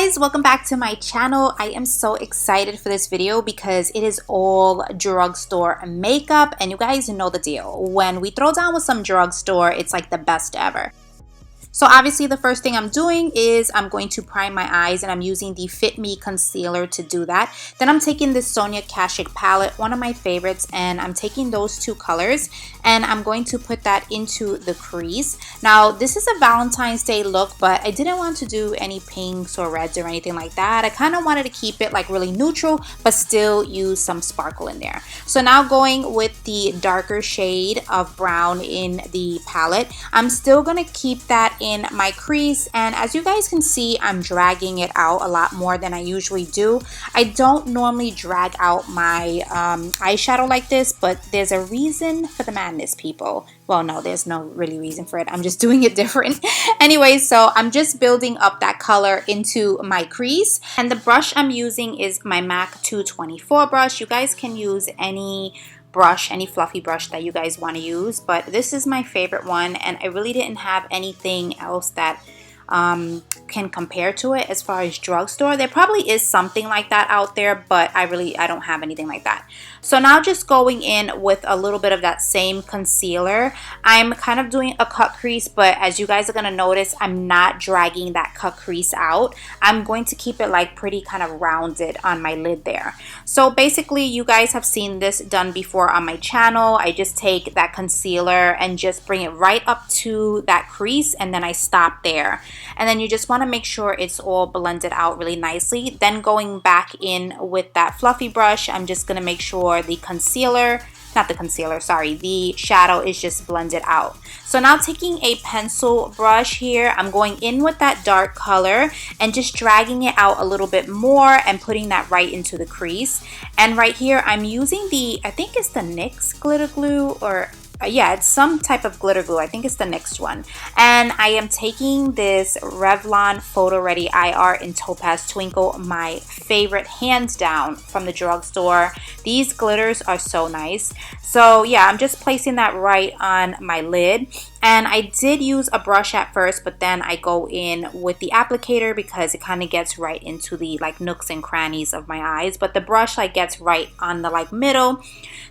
guys, welcome back to my channel. I am so excited for this video because it is all drugstore makeup, and you guys know the deal. When we throw down with some drugstore, it's like the best ever. So obviously the first thing I'm doing is I'm going to prime my eyes, and I'm using the Fit Me concealer to do that. Then I'm taking this Sonia Kashuk palette, one of my favorites, and I'm taking those two colors and I'm going to put that into the crease. Now this is a Valentine's Day look, but I didn't want to do any pinks or reds or anything like that. I kind of wanted to keep it like really neutral but still use some sparkle in there. So now going with the darker shade of brown in the palette, I'm still going to keep that in my crease, and as you guys can see, I'm dragging it out a lot more than I usually do. I don't normally drag out my eyeshadow like this, but there's a reason for the madness, people. Well, no, there's no really reason for it. I'm just doing it different. Anyway, so I'm just building up that color into my crease, and the brush I'm using is my MAC 224 brush. You guys can use any brush, any fluffy brush that you guys want to use, but this is my favorite one, and I really didn't have anything else that can compare to it as far as drugstore. There probably is something like that out there, but I don't have anything like that. So now just going in with a little bit of that same concealer, I'm kind of doing a cut crease, but as you guys are going to notice, I'm not dragging that cut crease out. I'm going to keep it like pretty kind of rounded on my lid there. So basically you guys have seen this done before on my channel. I just take that concealer and just bring it right up to that crease, and then I stop there. And then you just want to make sure it's all blended out really nicely. Then going back in with that fluffy brush, I'm just going to make sure the the shadow is just blended out. So now taking a pencil brush here, I'm going in with that dark color and just dragging it out a little bit more and putting that right into the crease. And right here I'm using I think it's the NYX glitter glue, or yeah, it's some type of glitter glue. I think it's the next one. And I am taking this Revlon Photo Ready IR in Topaz Twinkle, my favorite hands down from the drugstore. These glitters are so nice. So yeah, I'm just placing that right on my lid. And I did use a brush at first, but then I go in with the applicator because it kind of gets right into the like nooks and crannies of my eyes. But the brush like gets right on the like middle.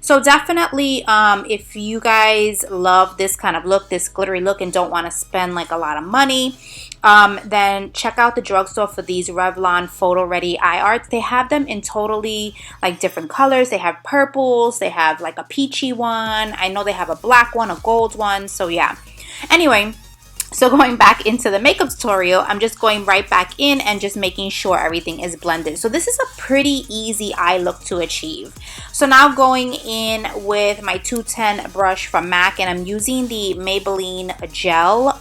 So definitely if you guys love this kind of look, this glittery look, and don't want to spend like a lot of money, then check out the drugstore for these Revlon Photo Ready IR. They have them in totally like different colors. They have purples, they have like a peachy one. I know they have a black one, a gold one. So yeah. Anyway, so going back into the makeup tutorial, I'm just going right back in and just making sure everything is blended. So this is a pretty easy eye look to achieve. So now going in with my 210 brush from MAC, and I'm using the Maybelline gel,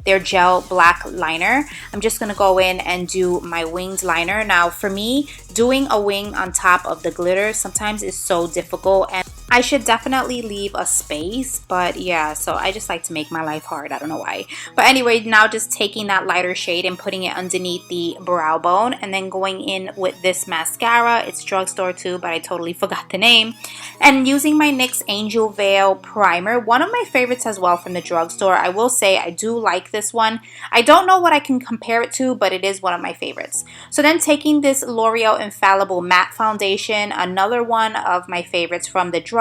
their gel black liner. I'm just going to go in and do my winged liner. Now for me, doing a wing on top of the glitter sometimes is so difficult, and I should definitely leave a space, but yeah, so I just like to make my life hard. I don't know why. But anyway, now just taking that lighter shade and putting it underneath the brow bone, and then going in with this mascara. It's drugstore too, but I totally forgot the name. And using my NYX Angel Veil primer, one of my favorites as well from the drugstore. I will say I do like this one. I don't know what I can compare it to, but it is one of my favorites. So then taking this L'Oreal Infallible matte foundation, another one of my favorites from the drugstore,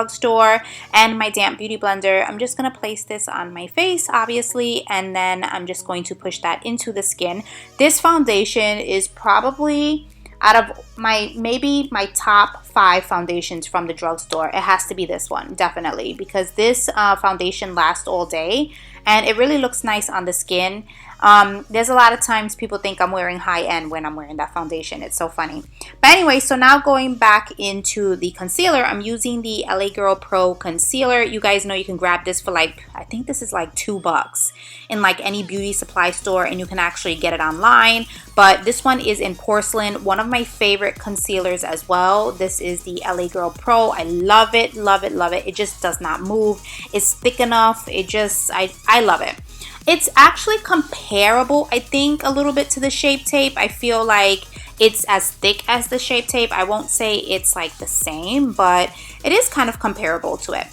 and my damp beauty blender. I'm just going to place this on my face, obviously, and then I'm just going to push that into the skin. This foundation is probably out of maybe my top 5 foundations from the drugstore. It has to be this one, definitely, because this foundation lasts all day and it really looks nice on the skin. There's a lot of times people think I'm wearing high-end when I'm wearing that foundation. It's so funny. But anyway, so now going back into the concealer, I'm using the LA Girl Pro Concealer. You guys know you can grab this for like, I think this is like $2 in like any beauty supply store, and you can actually get it online. But this one is in porcelain, one of my favorite concealers as well. This is the LA Girl Pro. I love it, love it, love it. It just does not move. It's thick enough. I love it. It's actually comparable, I think, a little bit to the Shape Tape. I feel like it's as thick as the Shape Tape. I won't say it's like the same, but it is kind of comparable to it.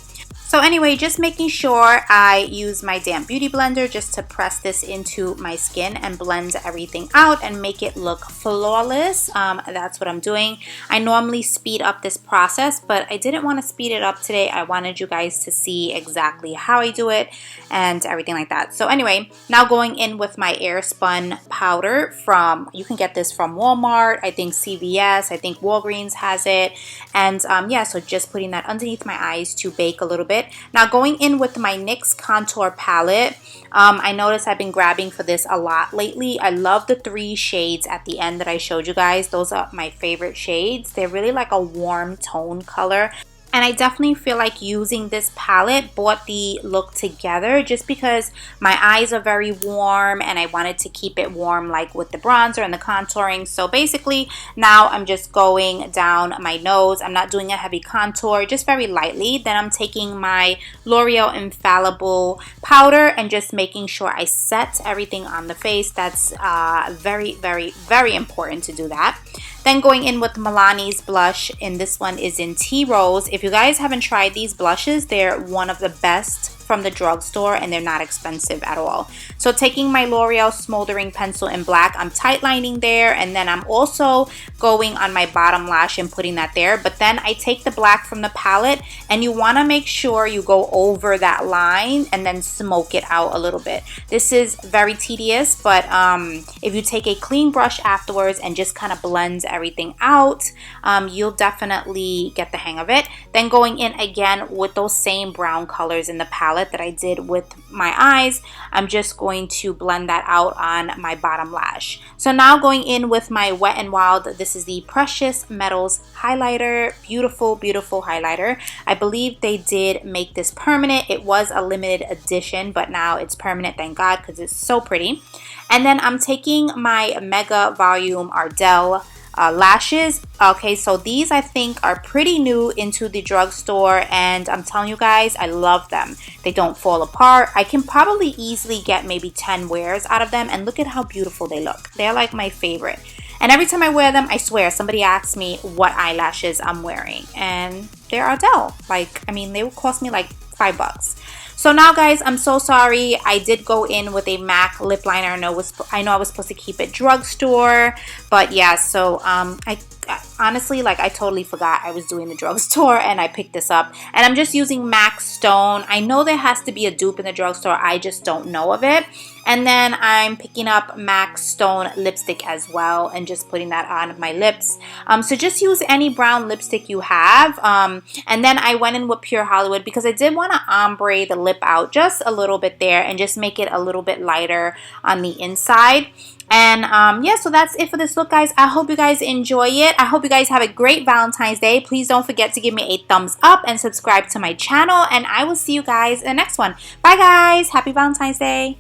So anyway, just making sure I use my damp beauty blender just to press this into my skin and blend everything out and make it look flawless. That's what I'm doing. I normally speed up this process, but I didn't want to speed it up today. I wanted you guys to see exactly how I do it and everything like that. So anyway, now going in with my Airspun powder from, you can get this from Walmart, I think CVS, I think Walgreens has it. And yeah, so just putting that underneath my eyes to bake a little bit. Now going in with my NYX contour palette, I noticed I've been grabbing for this a lot lately. I love the 3 shades at the end that I showed you guys. Those are my favorite shades. They're really like a warm tone color. And I definitely feel like using this palette brought the look together just because my eyes are very warm and I wanted to keep it warm like with the bronzer and the contouring. So basically now I'm just going down my nose. I'm not doing a heavy contour, just very lightly. Then I'm taking my L'Oreal Infallible powder and just making sure I set everything on the face. That's very, very, very important to do that. Then going in with Milani's blush, and this one is in Tea Rose. If you guys haven't tried these blushes, they're one of the best from the drugstore and they're not expensive at all. So taking my L'Oreal Smothering pencil in black, I'm tight lining there, and then I'm also going on my bottom lash and putting that there. But then I take the black from the palette, and you want to make sure you go over that line and then smoke it out a little bit. This is very tedious, but if you take a clean brush afterwards and just kind of blends everything out, you'll definitely get the hang of it. Then going in again with those same brown colors in the palette that I did with my eyes, I'm just going to blend that out on my bottom lash. So now going in with my Wet n Wild, this is the Precious Metals highlighter. Beautiful, beautiful highlighter. I believe they did make this permanent. It was a limited edition, but now it's permanent, thank God, because it's so pretty. And then I'm taking my Mega Volume Ardell lashes. Okay, so these I think are pretty new into the drugstore, and I'm telling you guys, I love them. They don't fall apart. I can probably easily get maybe 10 wears out of them, and look at how beautiful they look. They're like my favorite. And every time I wear them, I swear somebody asks me what eyelashes I'm wearing, and they're Ardell. Like, I mean, they would cost me like $5. So now guys, I'm so sorry. I did go in with a MAC lip liner. I know I was supposed to keep it drugstore, but yeah, so I honestly, like, I totally forgot I was doing the drugstore and I picked this up. And I'm just using MAC Stone. I know there has to be a dupe in the drugstore. I just don't know of it. And then I'm picking up MAC Stone lipstick as well and just putting that on my lips. So just use any brown lipstick you have. And then I went in with Pure Hollywood because I did want to ombre the lip out just a little bit there and just make it a little bit lighter on the inside. And yeah, so that's it for this look, guys. I hope you guys enjoy it. I hope you guys have a great Valentine's Day. Please don't forget to give me a thumbs up and subscribe to my channel, and I will see you guys in the next one. Bye guys, happy Valentine's Day.